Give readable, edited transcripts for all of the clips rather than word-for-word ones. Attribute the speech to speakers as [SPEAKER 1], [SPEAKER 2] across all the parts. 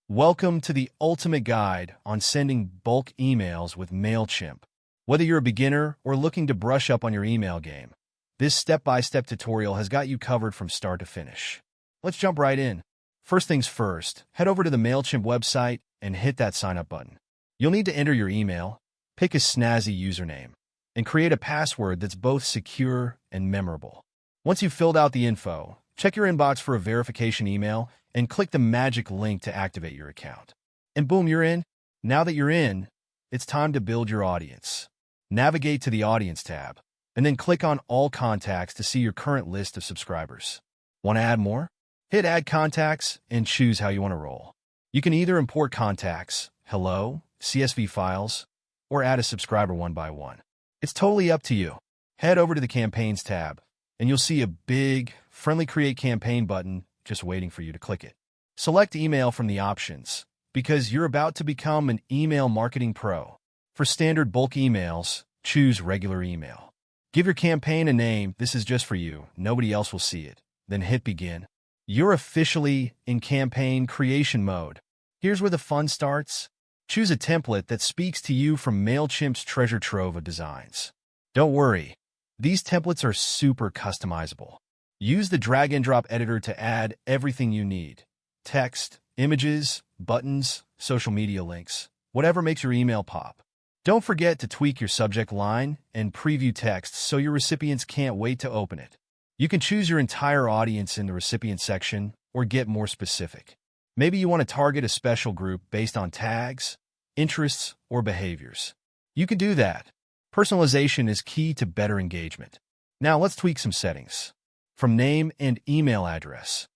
[SPEAKER 1] Welcome to the ultimate guide on sending bulk emails with Mailchimp. Whether you're a beginner or looking to brush up on your email game, this step-by-step tutorial has got you covered from start to finish. Let's jump right in. First things first, head over to the Mailchimp website and hit that sign up button. You'll need to enter your email, pick a snazzy username, and create a password that's both secure and memorable. Once you've filled out the info, check your inbox for a verification email and click the magic link to activate your account. And boom, you're in. Now that you're in, it's time to build your audience. Navigate to the Audience tab, and then click on All Contacts to see your current list of subscribers. Want to add more? Hit Add Contacts and choose how you want to roll. You can either import contacts, hello, CSV files, or add a subscriber one by one. It's totally up to you. Head over to the Campaigns tab, and you'll see a big, friendly Create Campaign button just waiting for you to click it. Select Email from the options, because you're about to become an email marketing pro. For standard bulk emails, choose Regular Email. Give your campaign a name. This is just for you. Nobody else will see it. Then hit Begin. You're officially in campaign creation mode. Here's where the fun starts. Choose a template that speaks to you from Mailchimp's treasure trove of designs. Don't worry, these templates are super customizable. Use the drag-and-drop editor to add everything you need. Text, images, buttons, social media links, whatever makes your email pop. Don't forget to tweak your subject line and preview text so your recipients can't wait to open it. You can choose your entire audience in the recipient section or get more specific. Maybe you want to target a special group based on tags, interests, or behaviors. You can do that. Personalization is key to better engagement. Now let's tweak some settings. From name and email address,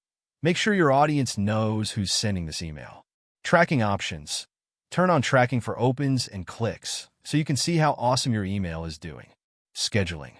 [SPEAKER 1] make sure your audience knows who's sending this email. Tracking options. Turn on tracking for opens and clicks so you can see how awesome your email is doing. Scheduling.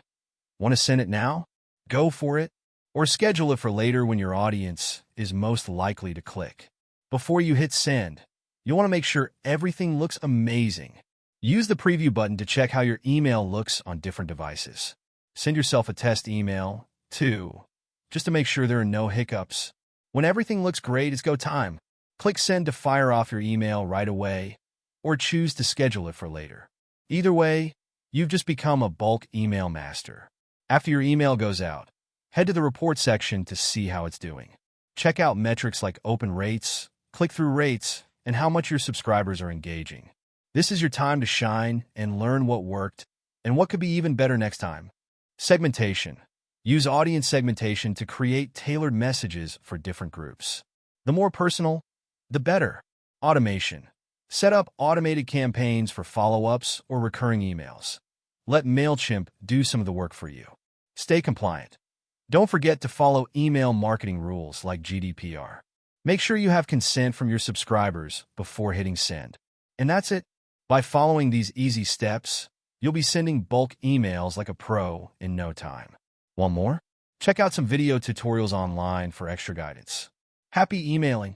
[SPEAKER 1] Want to send it now? Go for it. Or schedule it for later when your audience is most likely to click. Before you hit send, you'll want to make sure everything looks amazing. Use the preview button to check how your email looks on different devices. Send yourself a test email, too, just to make sure there are no hiccups. When everything looks great, it's go time. Click send to fire off your email right away, or choose to schedule it for later. Either way, you've just become a bulk email master. After your email goes out, head to the report section to see how it's doing. Check out metrics like open rates, click-through rates, and how much your subscribers are engaging. This is your time to shine and learn what worked and what could be even better next time. Segmentation. Use audience segmentation to create tailored messages for different groups. The more personal, the better. Automation. Set up automated campaigns for follow-ups or recurring emails. Let Mailchimp do some of the work for you. Stay compliant. Don't forget to follow email marketing rules like GDPR. Make sure you have consent from your subscribers before hitting send. And that's it. By following these easy steps, you'll be sending bulk emails like a pro in no time. Want more? Check out some video tutorials online for extra guidance. Happy emailing!